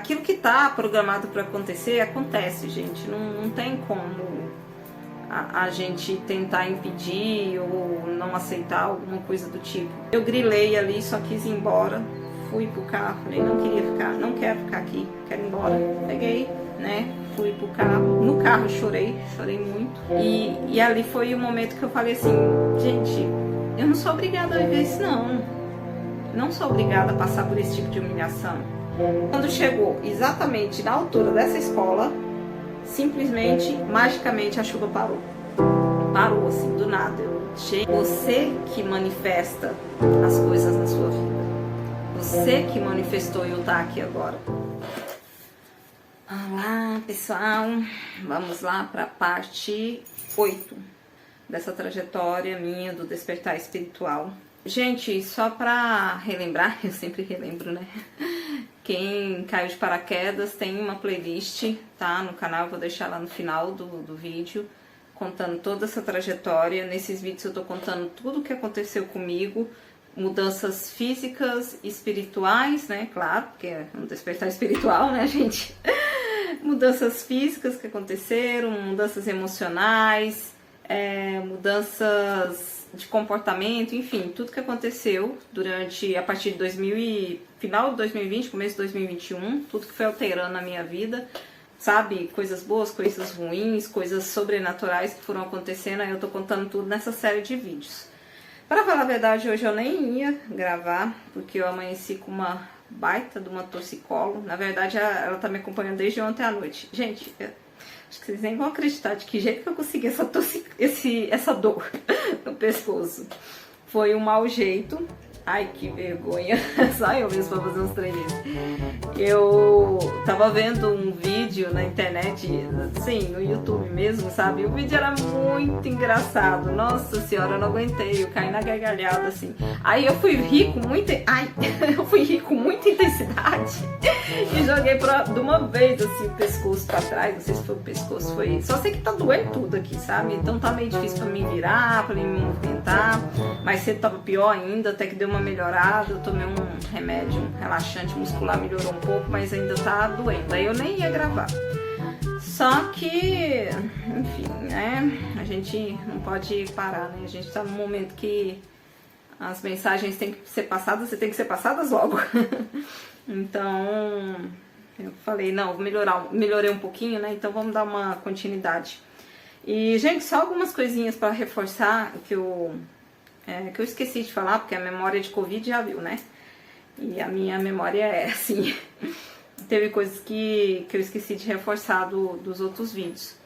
aquilo que tá programado para acontecer, acontece, gente. Não tem como a gente tentar impedir ou não aceitar alguma coisa do tipo. Eu grilei ali, só quis ir embora, fui pro carro, falei, não queria ficar, não quero ficar aqui, quero ir embora. Peguei, né, fui pro carro, no carro chorei muito. E ali foi o momento que eu falei assim, gente, eu não sou obrigada a viver isso não sou obrigada a passar por esse tipo de humilhação. Quando chegou exatamente na altura dessa escola, simplesmente, magicamente, a chuva parou. Parou, assim, do nada. Você que manifesta as coisas na sua vida. Você que manifestou eu estar aqui agora. Olá, pessoal. Vamos lá para a parte 8 dessa trajetória minha do despertar espiritual. Gente, só para relembrar, eu sempre relembro, né? Quem caiu de paraquedas tem uma playlist, tá? No canal, eu vou deixar lá no final do vídeo, contando toda essa trajetória. Nesses vídeos eu tô contando tudo o que aconteceu comigo, mudanças físicas, espirituais, né? Claro, porque é um despertar espiritual, né, gente? Mudanças físicas que aconteceram, mudanças emocionais, mudanças de comportamento, enfim, tudo que aconteceu durante, a partir de final de 2020, começo de 2021, tudo que foi alterando a minha vida, sabe, coisas boas, coisas ruins, coisas sobrenaturais que foram acontecendo, aí eu tô contando tudo nessa série de vídeos. Para falar a verdade, hoje eu nem ia gravar, porque eu amanheci com uma baita de uma torcicolo, na verdade ela tá me acompanhando desde ontem à noite. Gente, acho que vocês nem vão acreditar de que jeito que eu consegui essa dor no pescoço. Foi um mau jeito. Ai, que vergonha. Só eu mesmo pra fazer uns treinos. Eu tava vendo um vídeo na internet, sim, no YouTube mesmo, sabe? O vídeo era muito engraçado. Nossa senhora, eu não aguentei. Eu caí na gargalhada, assim. Aí eu fui rir com muita... eu fui rir com muita intensidade. E joguei de uma vez, assim, o pescoço pra trás. Não sei se foi o pescoço, foi... Só sei que tá doendo tudo aqui, sabe? Então tá meio difícil pra mim virar, pra mim me movimentar. Mas cedo tava pior ainda, até que deu uma melhorada. Eu tomei um remédio, um relaxante muscular, melhorou um pouco, mas ainda tá doendo. Aí eu nem ia gravar. Só que, enfim, né? A gente não pode parar, né? A gente tá num momento que as mensagens têm que ser passadas e tem que ser passadas logo. Então, eu falei, não, melhorei um pouquinho, né? Então vamos dar uma continuidade. E, gente, só algumas coisinhas para reforçar que eu esqueci de falar, porque a memória de Covid já viu, né? E a minha memória é assim. Teve coisas que eu esqueci de reforçar dos outros vídeos.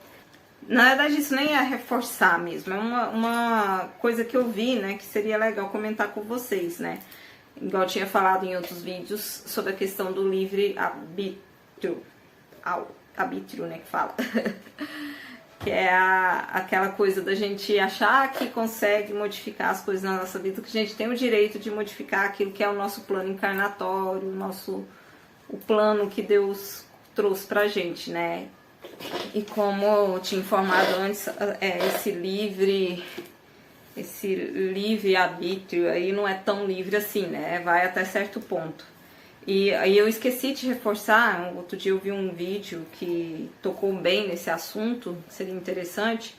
Na verdade, isso nem é reforçar mesmo. É uma coisa que eu vi, né? Que seria legal comentar com vocês, né? Igual eu tinha falado em outros vídeos sobre a questão do livre arbítrio. Arbítrio, né? Que fala. Que é aquela coisa da gente achar que consegue modificar as coisas na nossa vida, que a gente tem o direito de modificar aquilo que é o nosso plano encarnatório, o plano que Deus trouxe pra gente, né? E como eu tinha informado antes, esse livre arbítrio aí não é tão livre assim, né? Vai até certo ponto. E aí eu esqueci de reforçar, outro dia eu vi um vídeo que tocou bem nesse assunto, seria interessante.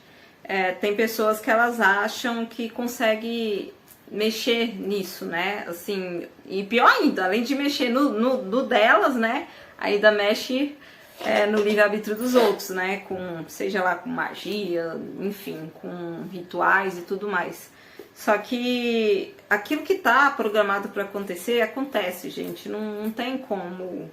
Tem pessoas que elas acham que conseguem mexer nisso, né? Assim, e pior ainda, além de mexer no delas, né? Ainda mexe no livre-arbítrio dos outros, né? Seja lá com magia, enfim, com rituais e tudo mais. Só que aquilo que tá programado para acontecer, acontece, gente. Não tem como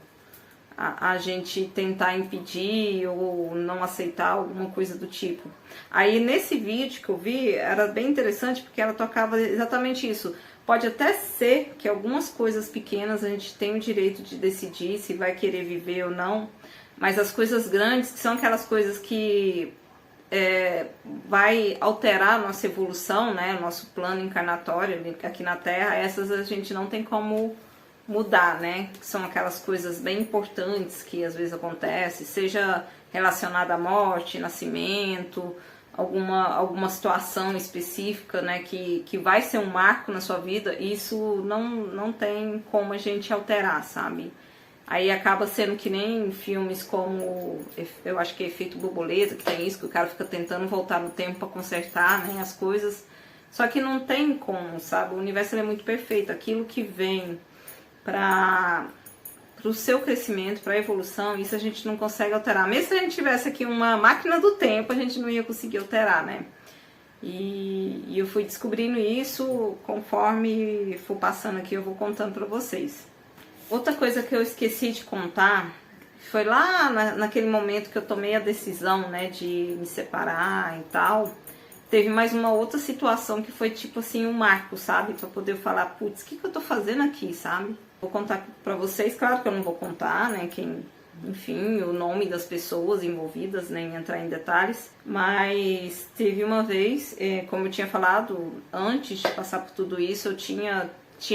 a gente tentar impedir ou não aceitar alguma coisa do tipo. Aí nesse vídeo que eu vi, era bem interessante porque ela tocava exatamente isso. Pode até ser que algumas coisas pequenas a gente tem o direito de decidir se vai querer viver ou não, mas as coisas grandes, que são aquelas coisas que vai alterar a nossa evolução, né, o nosso plano encarnatório aqui na Terra, essas a gente não tem como mudar, né, são aquelas coisas bem importantes que às vezes acontecem, seja relacionada à morte, nascimento, alguma situação específica, né, que vai ser um marco na sua vida, isso não tem como a gente alterar, sabe? Aí acaba sendo que nem filmes como, eu acho que é Efeito Borboleta, que tem isso, que o cara fica tentando voltar no tempo pra consertar, né, as coisas. Só que não tem como, sabe? O universo ele é muito perfeito. Aquilo que vem para o seu crescimento, para a evolução, isso a gente não consegue alterar. Mesmo se a gente tivesse aqui uma máquina do tempo, a gente não ia conseguir alterar, né? E eu fui descobrindo isso conforme for passando aqui, eu vou contando para vocês. Outra coisa que eu esqueci de contar foi lá naquele momento que eu tomei a decisão, né, de me separar e tal. Teve mais uma outra situação que foi tipo assim um marco, sabe? Pra poder falar, putz, o que eu tô fazendo aqui, sabe? Vou contar pra vocês, claro que eu não vou contar, né? Enfim, o nome das pessoas envolvidas, nem entrar em detalhes. Mas teve uma vez, como eu tinha falado, antes de passar por tudo isso, eu tinha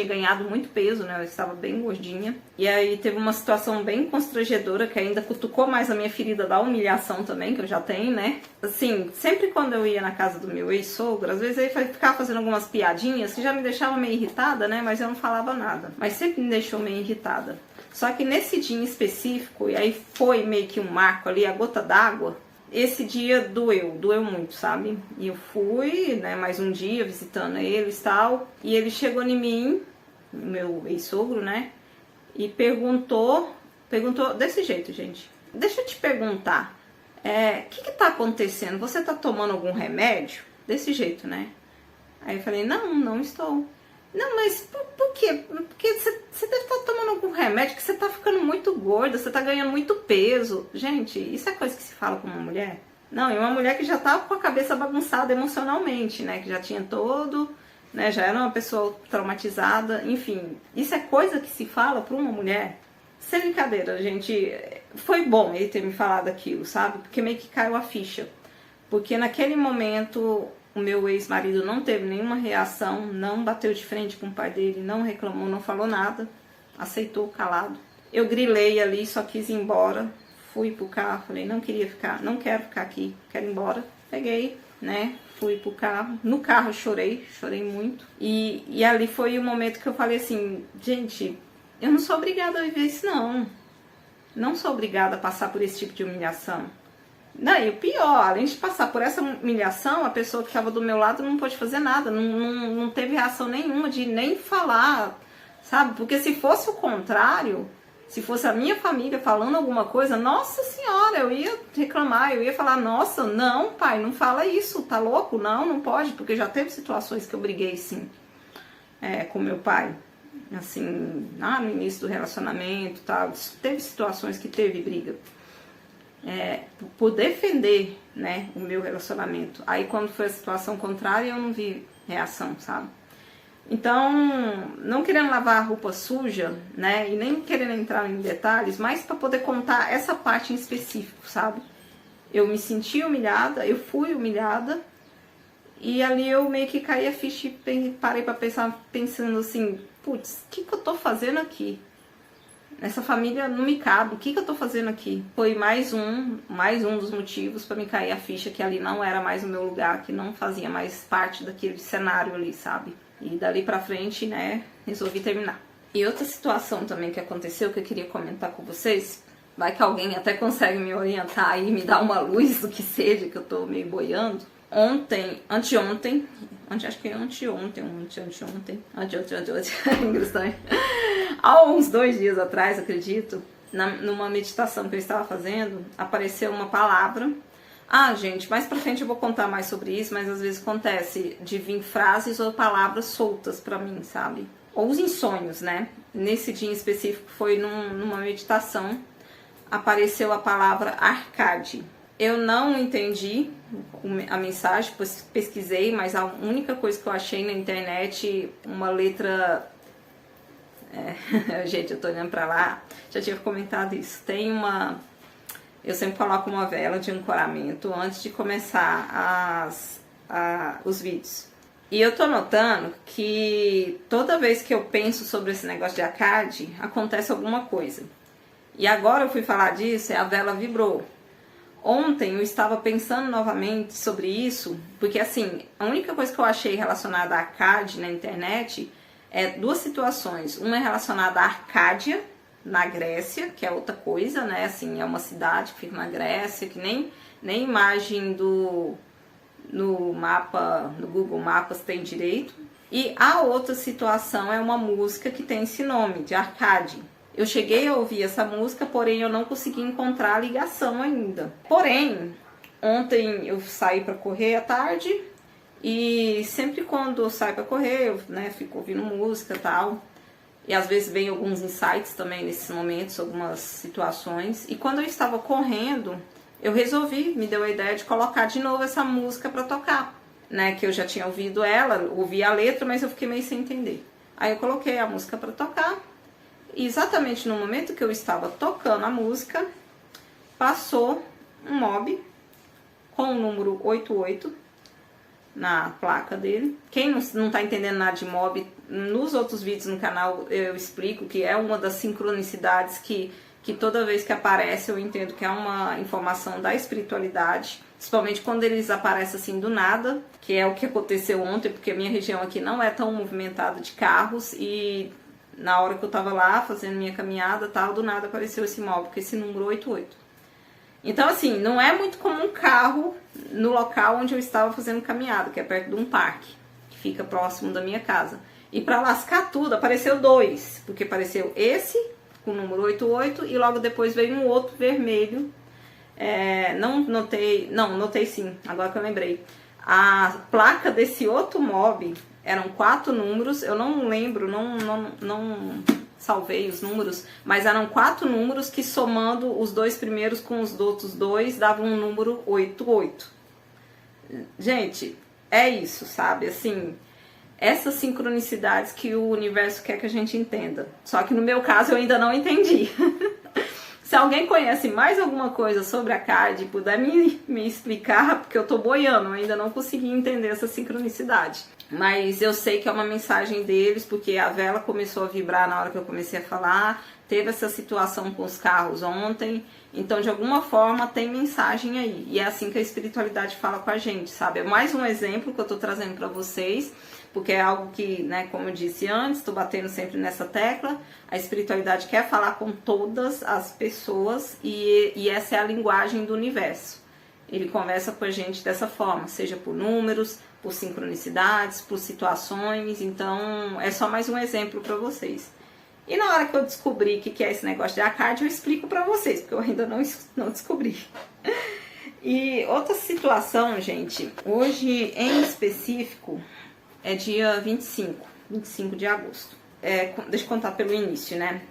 ganhado muito peso, né? Eu estava bem gordinha. E aí teve uma situação bem constrangedora que ainda cutucou mais a minha ferida da humilhação também, que eu já tenho, né? Assim, sempre quando eu ia na casa do meu ex-sogro, às vezes ele ficava fazendo algumas piadinhas que já me deixavam meio irritada, né? Mas eu não falava nada. Mas sempre me deixou meio irritada. Só que nesse dia em específico, e aí foi meio que um marco ali, a gota d'água, esse dia doeu muito, sabe? E eu fui, né, mais um dia visitando eles e tal, e ele chegou em mim, meu ex-sogro, né, e perguntou desse jeito, gente. Deixa eu te perguntar, o que tá acontecendo? Você tá tomando algum remédio? Desse jeito, né? Aí eu falei, não estou. Não, mas por quê? Porque você deve estar tomando algum remédio, que você tá ficando muito gorda, você tá ganhando muito peso. Gente, isso é coisa que se fala com uma mulher? Não, e uma mulher que já tá com a cabeça bagunçada emocionalmente, né? Que já tinha todo, né? Já era uma pessoa traumatizada, enfim. Isso é coisa que se fala pra uma mulher? Sem brincadeira, gente. Foi bom ele ter me falado aquilo, sabe? Porque meio que caiu a ficha. Porque naquele momento o meu ex-marido não teve nenhuma reação, não bateu de frente com o pai dele, não reclamou, não falou nada, aceitou calado. Eu grilei ali, só quis ir embora, fui pro carro, falei, não quero ficar aqui, quero ir embora. Peguei, né, fui pro carro, no carro eu chorei muito. E ali foi o momento que eu falei assim, gente, eu não sou obrigada a viver isso não. Não sou obrigada a passar por esse tipo de humilhação. Não, e o pior, além de passar por essa humilhação, a pessoa que estava do meu lado não pôde fazer nada, não teve reação nenhuma de nem falar, sabe? Porque se fosse o contrário, se fosse a minha família falando alguma coisa, nossa senhora, eu ia reclamar, eu ia falar, nossa, não, pai, não fala isso, tá louco? Não pode, porque já teve situações que eu briguei, sim, com meu pai, assim, no início do relacionamento, tal, teve situações que teve briga. Por defender, né, o meu relacionamento. Aí quando foi a situação contrária, eu não vi reação, sabe? Então, não querendo lavar a roupa suja, né, e nem querendo entrar em detalhes, mas para poder contar essa parte em específico, sabe? Eu me senti humilhada, eu fui humilhada, e ali eu meio que caí a ficha e parei para pensar, pensando assim, putz, o que eu tô fazendo aqui? Essa família não me cabe, o que eu tô fazendo aqui? Foi mais um dos motivos para me cair a ficha que ali não era mais o meu lugar, que não fazia mais parte daquele cenário ali, sabe? E dali pra frente, né, resolvi terminar. E outra situação também que aconteceu, que eu queria comentar com vocês, vai que alguém até consegue me orientar aí, me dar uma luz do que seja, que eu tô meio boiando. Anteontem, há uns 2 dias atrás, acredito, numa meditação que eu estava fazendo, apareceu uma palavra. Gente, mais pra frente eu vou contar mais sobre isso, mas às vezes acontece de vir frases ou palavras soltas pra mim, sabe? Ou em sonhos, né? Nesse dia em específico foi numa meditação, apareceu a palavra arcade. Eu não entendi a mensagem, pesquisei, mas a única coisa que eu achei na internet, uma letra... Gente, eu tô olhando pra lá, já tinha comentado isso. Tem uma... Eu sempre coloco uma vela de ancoramento antes de começar os vídeos. E eu tô notando que toda vez que eu penso sobre esse negócio de arcade, acontece alguma coisa. E agora eu fui falar disso e a vela vibrou. Ontem eu estava pensando novamente sobre isso, porque assim, a única coisa que eu achei relacionada a arcade na internet é 2 situações. Uma é relacionada à Arcádia, na Grécia, que é outra coisa, né? Assim, é uma cidade que fica na Grécia, que nem imagem no mapa, no Google Maps tem direito. E a outra situação é uma música que tem esse nome, de Arcade. Eu cheguei a ouvir essa música, porém eu não consegui encontrar a ligação ainda. Porém, ontem eu saí para correr à tarde e sempre quando eu saio para correr, eu, né, fico ouvindo música e tal. E às vezes vem alguns insights também nesses momentos, algumas situações. E quando eu estava correndo, eu resolvi, me deu a ideia de colocar de novo essa música para tocar, né? Que eu já tinha ouvido ela, ouvi a letra, mas eu fiquei meio sem entender. Aí eu coloquei a música para tocar. E exatamente no momento que eu estava tocando a música, passou um mob com o número 88 na placa dele. Quem não tá entendendo nada de mob, nos outros vídeos no canal eu explico que é uma das sincronicidades que toda vez que aparece eu entendo que é uma informação da espiritualidade, principalmente quando eles aparecem assim do nada, que é o que aconteceu ontem, porque a minha região aqui não é tão movimentada de carros e na hora que eu tava lá fazendo minha caminhada tal, do nada apareceu esse mob com esse número 88. Então assim, não é muito comum um carro no local onde eu estava fazendo caminhada, que é perto de um parque, que fica próximo da minha casa. E para lascar tudo, apareceu dois, porque apareceu esse com o número 88 e logo depois veio um outro vermelho. Notei sim, agora que eu lembrei. A placa desse outro mob eram 4 números, eu não lembro, não salvei os números, mas eram 4 números que somando os dois primeiros com os outros dois davam um número 88. Gente, é isso, sabe? Assim, essas sincronicidades que o universo quer que a gente entenda. Só que no meu caso eu ainda não entendi. Se alguém conhece mais alguma coisa sobre a CAD e puder me explicar, porque eu tô boiando, eu ainda não consegui entender essa sincronicidade. Mas eu sei que é uma mensagem deles, porque a vela começou a vibrar na hora que eu comecei a falar, teve essa situação com os carros ontem, então de alguma forma tem mensagem aí. E é assim que a espiritualidade fala com a gente, sabe? É mais um exemplo que eu tô trazendo para vocês, porque é algo que, né, como eu disse antes, estou batendo sempre nessa tecla, a espiritualidade quer falar com todas as pessoas e essa é a linguagem do universo. Ele conversa com a gente dessa forma, seja por números, por sincronicidades, por situações, então é só mais um exemplo para vocês. E na hora que eu descobri o que é esse negócio de Arcade, eu explico para vocês, porque eu ainda não descobri. E outra situação, gente, hoje em específico é dia 25 de agosto. Deixa eu contar pelo início, né?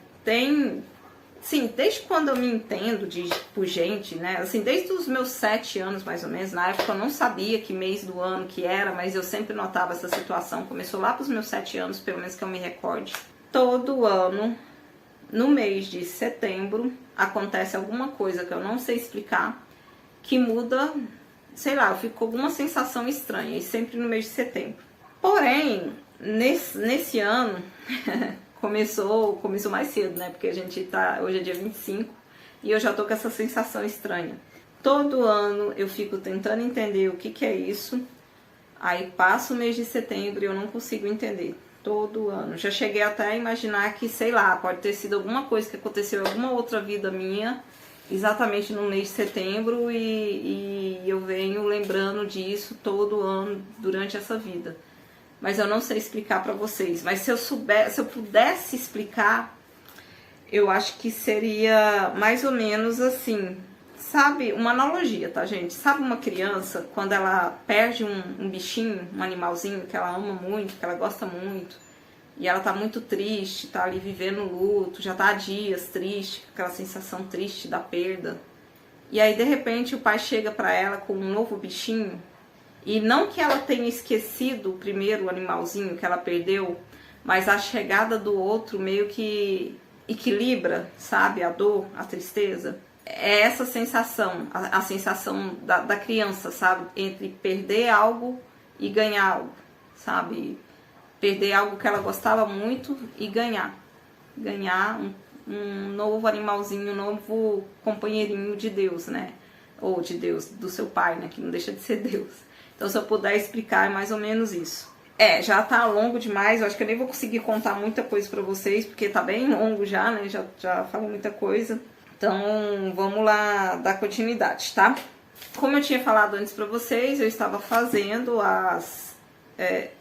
Sim, desde quando eu me entendo por gente, né? Assim, desde os meus 7 anos, mais ou menos, na época eu não sabia que mês do ano que era, mas eu sempre notava essa situação. Começou lá pros meus 7 anos, pelo menos que eu me recorde. Todo ano, no mês de setembro, acontece alguma coisa que eu não sei explicar, que muda, sei lá, eu fico com alguma sensação estranha, e sempre no mês de setembro. Porém, nesse ano... Começou mais cedo, né? Porque hoje é dia 25 e eu já tô com essa sensação estranha. Todo ano eu fico tentando entender o que é isso. Aí passa o mês de setembro e eu não consigo entender. Todo ano. Já cheguei até a imaginar que, sei lá, pode ter sido alguma coisa que aconteceu em alguma outra vida minha, exatamente no mês de setembro, e eu venho lembrando disso todo ano durante essa vida. Mas eu não sei explicar pra vocês. Mas se eu pudesse explicar, eu acho que seria mais ou menos assim, sabe? Uma analogia, tá, gente? Sabe uma criança, quando ela perde um bichinho, um animalzinho que ela ama muito, que ela gosta muito, e ela tá muito triste, tá ali vivendo luto, já tá há dias triste, aquela sensação triste da perda. E aí, de repente, o pai chega pra ela com um novo bichinho. E não que ela tenha esquecido o primeiro animalzinho que ela perdeu, mas a chegada do outro meio que equilibra, sabe? A dor, a tristeza. É essa sensação, a sensação da criança, sabe? Entre perder algo e ganhar algo, sabe? Perder algo que ela gostava muito e ganhar. Ganhar um novo animalzinho, um novo companheirinho de Deus, né? Ou de Deus, do seu pai, né? Que não deixa de ser Deus. Então, se eu puder explicar, é mais ou menos isso. Já tá longo demais, eu acho que eu nem vou conseguir contar muita coisa pra vocês, porque tá bem longo já, né, já falei muita coisa. Então, vamos lá dar continuidade, tá? Como eu tinha falado antes pra vocês, eu estava fazendo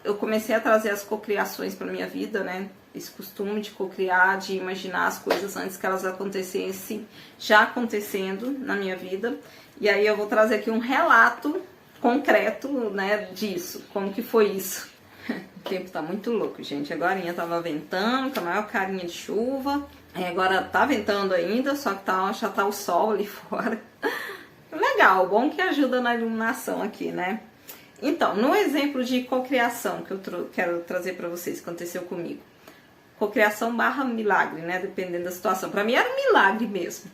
eu comecei a trazer as cocriações pra minha vida, né? Esse costume de cocriar, de imaginar as coisas antes que elas acontecessem, já acontecendo na minha vida. E aí eu vou trazer aqui um relato concreto, né, disso, como que foi isso. O tempo tá muito louco, gente. Agora tava ventando, com a maior carinha de chuva. Agora tá ventando ainda, só que já tá o sol ali fora. Legal, bom que ajuda na iluminação aqui, né? Então, no exemplo de cocriação que eu quero trazer pra vocês, que aconteceu comigo. Cocriação barra milagre, né? Dependendo da situação. Pra mim era um milagre mesmo.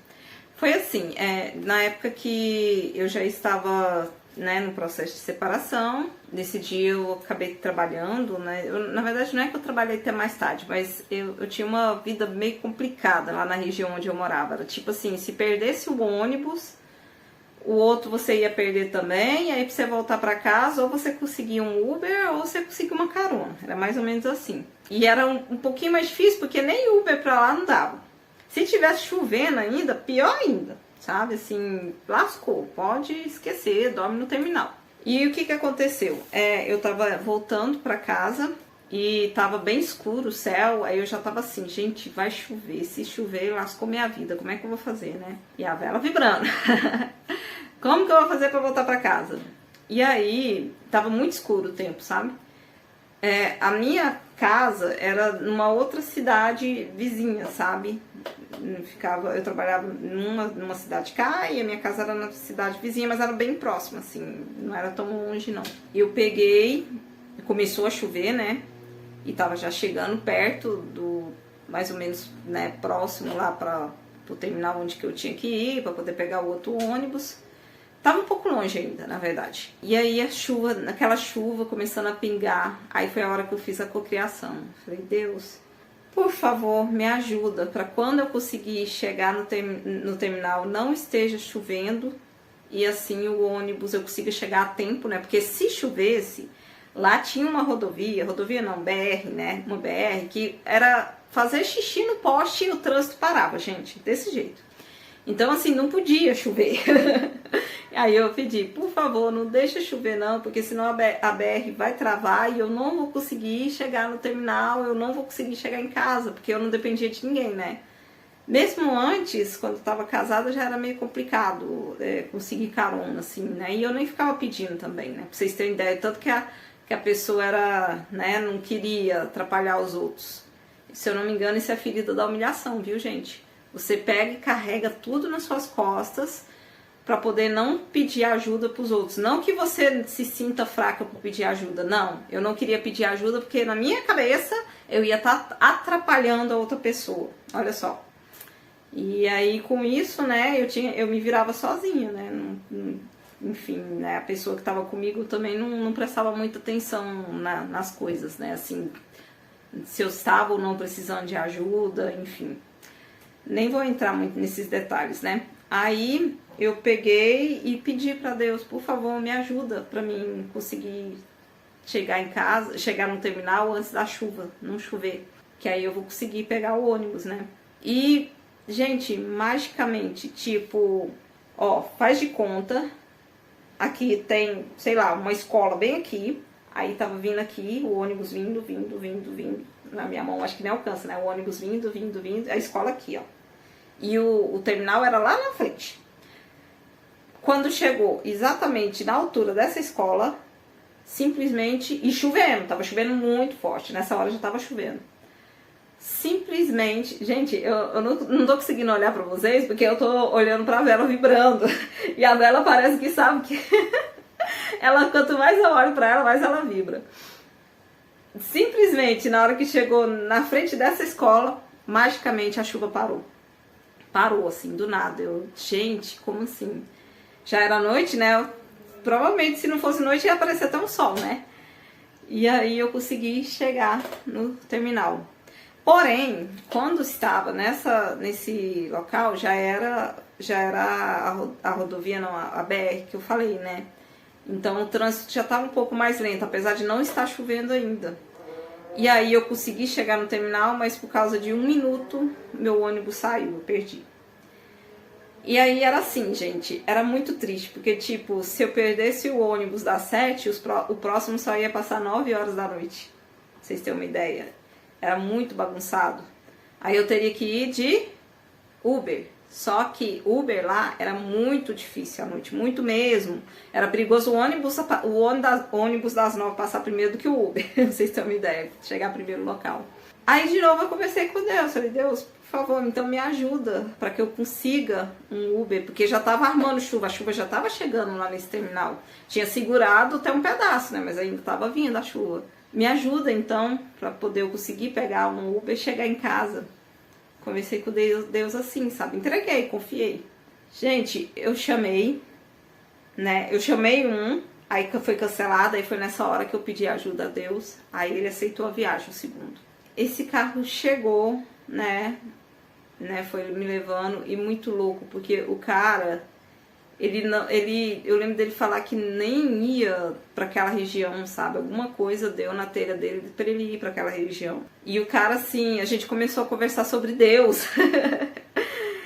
Foi assim, na época que eu já estava, né, no processo de separação, nesse dia eu acabei trabalhando, né? Na verdade não é que eu trabalhei até mais tarde, mas eu tinha uma vida meio complicada lá na região onde eu morava. Era tipo assim, se perdesse o ônibus, o outro você ia perder também, aí pra você voltar pra casa, ou você conseguia um Uber, ou você conseguia uma carona. Era mais ou menos assim. E era um pouquinho mais difícil, porque nem Uber pra lá não dava. Se tivesse chovendo ainda, pior ainda, sabe? Assim, lascou, pode esquecer, dorme no terminal. E o que que aconteceu? Eu tava voltando pra casa e tava bem escuro o céu, aí eu já tava assim, gente, vai chover, se chover, lascou minha vida, como é que eu vou fazer, né? E a vela vibrando. Como que eu vou fazer pra voltar pra casa? E aí, tava muito escuro o tempo, sabe? A minha casa era numa outra cidade vizinha, sabe? Eu trabalhava numa cidade cá e a minha casa era na cidade vizinha, mas era bem próxima, assim, não era tão longe não. Eu peguei, começou a chover, né? E tava já chegando perto mais ou menos, né, próximo lá pro terminal onde que eu tinha que ir, pra poder pegar o outro ônibus. Tava um pouco longe ainda, na verdade. E aí aquela chuva começando a pingar. Aí foi a hora que eu fiz a cocriação. Falei, Deus, por favor, me ajuda para quando eu conseguir chegar no terminal não esteja chovendo e assim o ônibus eu consiga chegar a tempo, né? Porque se chovesse, lá tinha uma rodovia não, BR, né? Uma BR que era fazer xixi no poste e o trânsito parava, gente, desse jeito. Então, assim, não podia chover. Aí eu pedi, por favor, não deixa chover não, porque senão a BR vai travar e eu não vou conseguir chegar no terminal, eu não vou conseguir chegar em casa, porque eu não dependia de ninguém, né? Mesmo antes, quando eu tava casada, já era meio complicado conseguir carona, assim, né? E eu nem ficava pedindo também, né? Pra vocês terem ideia, tanto que a pessoa era, né, não queria atrapalhar os outros. Se eu não me engano, isso é ferida da humilhação, viu, gente? Você pega e carrega tudo nas suas costas para poder não pedir ajuda para os outros. Não que você se sinta fraca por pedir ajuda, não. Eu não queria pedir ajuda porque na minha cabeça eu ia estar atrapalhando a outra pessoa. Olha só. E aí com isso, né, eu me virava sozinha, né? Enfim, né, a pessoa que estava comigo também não prestava muita atenção nas coisas, né? Assim, se eu estava ou não precisando de ajuda, enfim. Nem vou entrar muito nesses detalhes, né? Aí eu peguei e pedi para Deus, por favor, me ajuda para mim conseguir chegar em casa, chegar no terminal antes da chuva, não chover, que aí eu vou conseguir pegar o ônibus, né? E, gente, magicamente, tipo, ó, faz de conta, aqui tem, sei lá, uma escola bem aqui, aí tava vindo aqui, o ônibus vindo, na minha mão acho que nem alcança, né? O ônibus vindo, a escola aqui, ó. E o terminal era lá na frente. Quando chegou exatamente na altura dessa escola, simplesmente, e chovendo, tava chovendo muito forte, nessa hora já tava chovendo. Simplesmente, gente, eu não tô conseguindo olhar pra vocês, porque eu tô olhando pra vela vibrando, e a vela parece que sabe que quanto mais eu olho pra ela, mais ela vibra. Simplesmente, na hora que chegou na frente dessa escola, magicamente a chuva parou. Parou, assim, do nada. Gente, como assim? Já era noite, né? Provavelmente, se não fosse noite, ia aparecer até um sol, né? E aí eu consegui chegar no terminal. Porém, quando estava nesse local, já era a rodovia, não, a BR que eu falei, né? Então o trânsito já estava um pouco mais lento, apesar de não estar chovendo ainda. E aí eu consegui chegar no terminal, mas por causa de 1 minuto, meu ônibus saiu, eu perdi. E aí era assim, gente, era muito triste, porque tipo, se eu perdesse o ônibus das 7, o próximo só ia passar 9 horas da noite. Pra vocês terem uma ideia. Era muito bagunçado. Aí eu teria que ir de Uber. Só que Uber lá era muito difícil à noite, muito mesmo. Era perigoso o ônibus das 9 passar primeiro do que o Uber. Pra vocês terem uma ideia, chegar primeiro no local. Aí de novo eu conversei com Deus, falei, Deus, por favor, então me ajuda para que eu consiga um Uber, porque já tava armando chuva, a chuva já tava chegando lá nesse terminal. Tinha segurado até um pedaço, né, mas ainda tava vindo a chuva. Me ajuda então para poder eu conseguir pegar um Uber e chegar em casa. Conversei com Deus assim, sabe? Entreguei, confiei. Gente, eu chamei, né? Eu chamei aí foi cancelado, aí foi nessa hora que eu pedi ajuda a Deus. Aí ele aceitou a viagem, o segundo. Esse carro chegou, né? Foi me levando e muito louco, porque o cara, eu lembro dele falar que nem ia para aquela região, sabe? Alguma coisa deu na telha dele para ele ir para aquela região. E o cara, assim, a gente começou a conversar sobre Deus.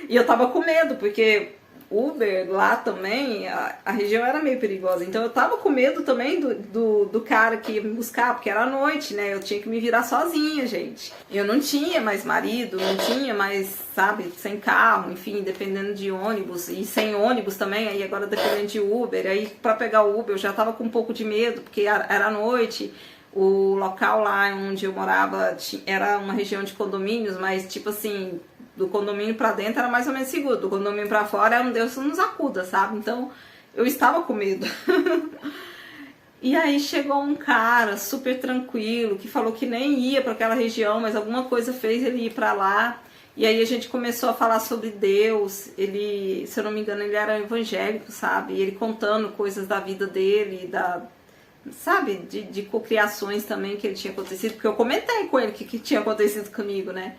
E eu tava com medo, porque Uber lá também, a região era meio perigosa. Então eu tava com medo também do cara que ia me buscar, porque era noite, né? Eu tinha que me virar sozinha, gente. Eu não tinha mais marido, não tinha mais, sabe, sem carro, enfim, dependendo de ônibus. E sem ônibus também, aí agora dependendo de Uber. Aí pra pegar o Uber eu já tava com um pouco de medo, porque era noite. O local lá onde eu morava era uma região de condomínios, mas tipo assim, do condomínio pra dentro era mais ou menos seguro, do condomínio pra fora era um Deus nos acuda, sabe? Então eu estava com medo. E aí chegou um cara super tranquilo, que falou que nem ia para aquela região, mas alguma coisa fez ele ir para lá. E aí a gente começou a falar sobre Deus. Ele, se eu não me engano, ele era evangélico, sabe? E ele contando coisas da vida dele, sabe, de cocriações também que ele tinha acontecido, porque eu comentei com ele que tinha acontecido comigo, né?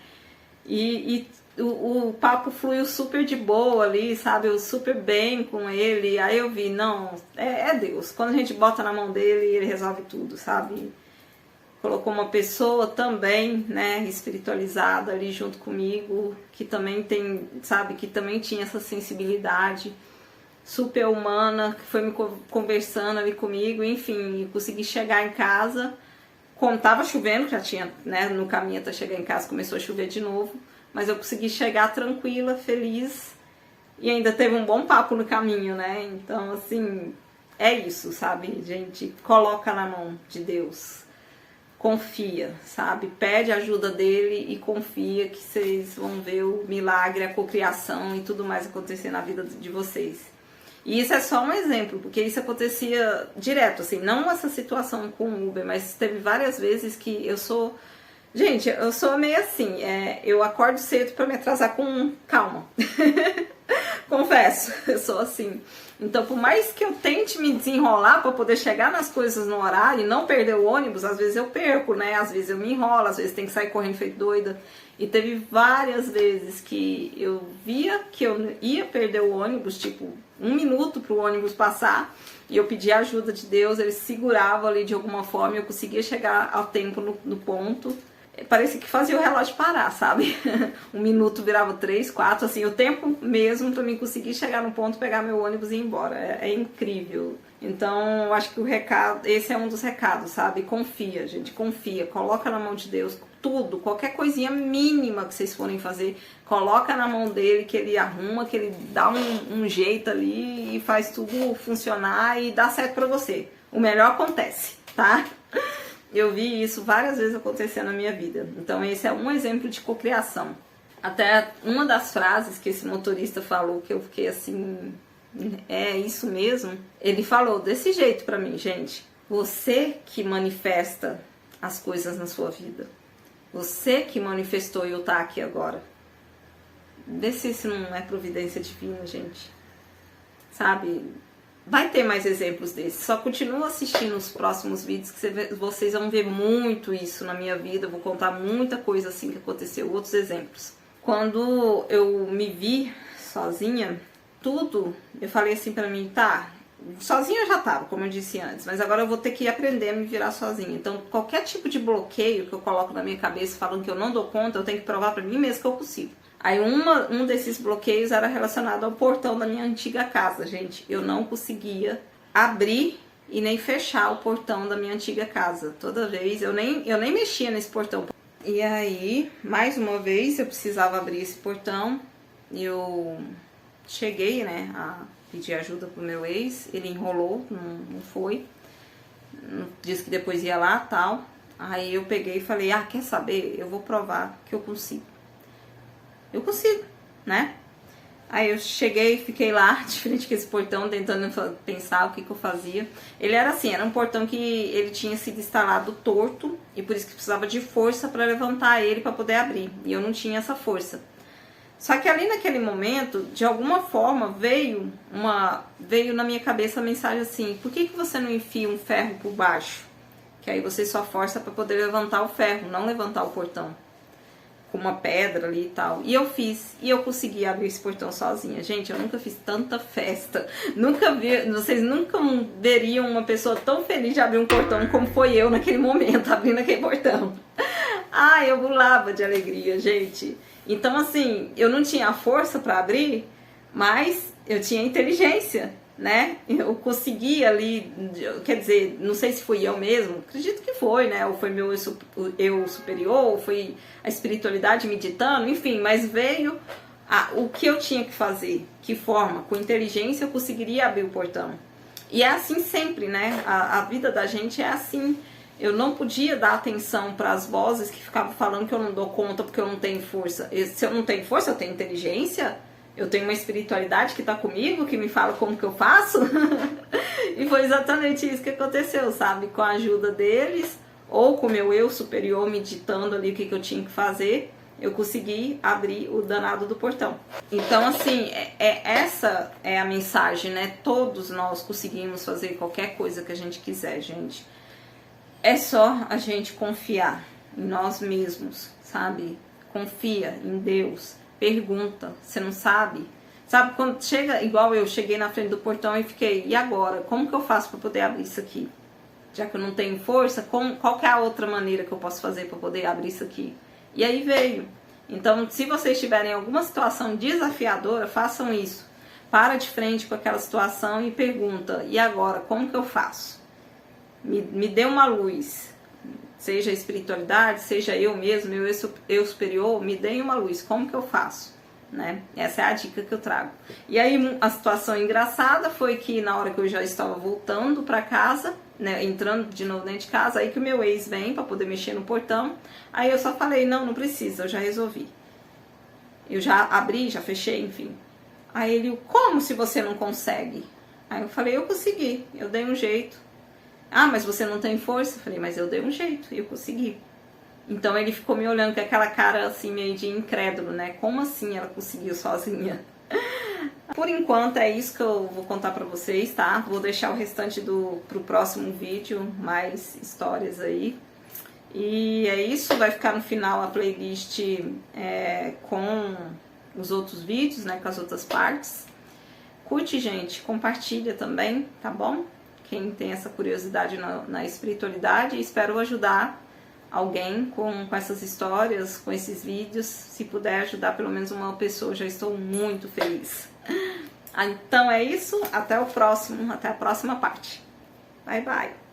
E o papo fluiu super de boa ali, sabe? Eu super bem com ele. Aí eu vi, não, é Deus. Quando a gente bota na mão dele, ele resolve tudo, sabe? Colocou uma pessoa também, né, espiritualizada ali junto comigo, que também tem, sabe, que também tinha essa sensibilidade super humana, que foi me conversando ali comigo, enfim, consegui chegar em casa. Como tava chovendo, já tinha, né, no caminho até chegar em casa começou a chover de novo, mas eu consegui chegar tranquila, feliz, e ainda teve um bom papo no caminho, né? Então, assim, é isso, sabe, gente? Coloca na mão de Deus, confia, sabe? Pede a ajuda dele e confia que vocês vão ver o milagre, a cocriação e tudo mais acontecer na vida de vocês. E isso é só um exemplo, porque isso acontecia direto, assim, não essa situação com o Uber, mas teve várias vezes que eu sou... Gente, eu sou meio assim, eu acordo cedo pra me atrasar com calma. Confesso, eu sou assim. Então, por mais que eu tente me desenrolar pra poder chegar nas coisas no horário e não perder o ônibus, às vezes eu perco, né? Às vezes eu me enrolo, às vezes tem que sair correndo feito doida. E teve várias vezes que eu via que eu ia perder o ônibus, tipo, 1 minuto pro ônibus passar, e eu pedia ajuda de Deus, ele segurava ali de alguma forma e eu conseguia chegar ao tempo no ponto. Parecia que fazia o relógio parar, sabe? 1 minuto virava 3, 4, assim, o tempo mesmo pra mim conseguir chegar no ponto, pegar meu ônibus e ir embora. É incrível. Então, eu acho que o recado, esse é um dos recados, sabe? Confia, gente, confia. Coloca na mão de Deus tudo, qualquer coisinha mínima que vocês forem fazer, coloca na mão dele, que ele arruma, que ele dá um jeito ali e faz tudo funcionar e dá certo pra você. O melhor acontece, tá? Eu vi isso várias vezes acontecer na minha vida. Então esse é um exemplo de cocriação. Até uma das frases que esse motorista falou, que eu fiquei assim, é isso mesmo. Ele falou desse jeito pra mim, gente. Você que manifesta as coisas na sua vida. Você que manifestou eu estar aqui agora. Vê se isso não é providência divina, gente. Sabe? Vai ter mais exemplos desses. Só continua assistindo os próximos vídeos que vocês vão ver muito isso na minha vida. Eu vou contar muita coisa assim que aconteceu. Outros exemplos. Quando eu me vi sozinha, tudo, eu falei assim pra mim, tá, Sozinha eu já tava, como eu disse antes, mas agora eu vou ter que aprender a me virar sozinha. Então, qualquer tipo de bloqueio que eu coloco na minha cabeça falando que eu não dou conta, eu tenho que provar pra mim mesmo que eu consigo. Aí um desses bloqueios era relacionado ao portão da minha antiga casa, gente. Eu não conseguia abrir e nem fechar o portão da minha antiga casa. Toda vez, eu nem mexia nesse portão. E aí, mais uma vez, eu precisava abrir esse portão. Eu cheguei, né, a pedir ajuda pro meu ex. Ele enrolou, não foi. Disse que depois ia lá, tal. Aí eu peguei e falei, quer saber? Eu vou provar que eu consigo. Eu consigo, né? Aí eu cheguei, fiquei lá, de frente com esse portão, tentando pensar o que eu fazia. Ele era assim, era um portão que ele tinha sido instalado torto, e por isso que precisava de força para levantar ele para poder abrir. E eu não tinha essa força. Só que ali naquele momento, de alguma forma, veio na minha cabeça a mensagem assim, por que você não enfia um ferro por baixo? Que aí você só força para poder levantar o ferro, não levantar o portão. Com uma pedra ali e tal. E eu fiz, e eu consegui abrir esse portão sozinha. Gente, eu nunca fiz tanta festa. Vocês nunca veriam uma pessoa tão feliz de abrir um portão como foi eu naquele momento, abrindo aquele portão. Eu pulava de alegria, gente. Então, assim, eu não tinha a força para abrir, mas eu tinha inteligência, né? Eu consegui ali, quer dizer, não sei se fui eu mesmo, acredito que foi, né? Ou foi meu eu superior, ou foi a espiritualidade me ditando, enfim, mas veio o que eu tinha que fazer, que forma, com inteligência eu conseguiria abrir o portão. E é assim sempre, né? A vida da gente é assim. Eu não podia dar atenção para as vozes que ficavam falando que eu não dou conta porque eu não tenho força. Se eu não tenho força, eu tenho inteligência. Eu tenho uma espiritualidade que está comigo, que me fala como que eu faço. E foi exatamente isso que aconteceu, sabe? Com a ajuda deles, ou com o meu eu superior me ditando ali o que eu tinha que fazer, eu consegui abrir o danado do portão. Então, assim, essa é a mensagem, né? Todos nós conseguimos fazer qualquer coisa que a gente quiser, gente. É só a gente confiar em nós mesmos, sabe? Confia em Deus. Pergunta, você não sabe? Sabe, quando chega, igual eu cheguei na frente do portão e fiquei, e agora? Como que eu faço para poder abrir isso aqui? Já que eu não tenho força, qual que é a outra maneira que eu posso fazer para poder abrir isso aqui? E aí veio. Então, se vocês tiverem alguma situação desafiadora, façam isso. Para de frente com aquela situação e pergunta, e agora, como que eu faço? Me dê uma luz. Seja a espiritualidade, seja eu mesmo, meu eu superior, me deem uma luz. Como que eu faço? Né? Essa é a dica que eu trago. E aí a situação engraçada foi que na hora que eu já estava voltando para casa, né, entrando de novo dentro de casa, aí que o meu ex vem para poder mexer no portão. Aí eu só falei, não precisa, eu já resolvi. Eu já abri, já fechei, enfim. Aí ele, como se você não consegue? Aí eu falei, eu consegui, eu dei um jeito. Mas você não tem força? Eu falei, mas eu dei um jeito, eu consegui. Então ele ficou me olhando com aquela cara assim meio de incrédulo, né? Como assim ela conseguiu sozinha? Por enquanto é isso que eu vou contar pra vocês, tá? Vou deixar o restante pro próximo vídeo, mais histórias aí. E é isso, vai ficar no final a playlist com os outros vídeos, né? Com as outras partes. Curte, gente, compartilha também, tá bom? Quem tem essa curiosidade na espiritualidade, espero ajudar alguém com essas histórias, com esses vídeos. Se puder ajudar pelo menos uma pessoa, já estou muito feliz. Então é isso, até o próximo, até a próxima parte. Bye, bye!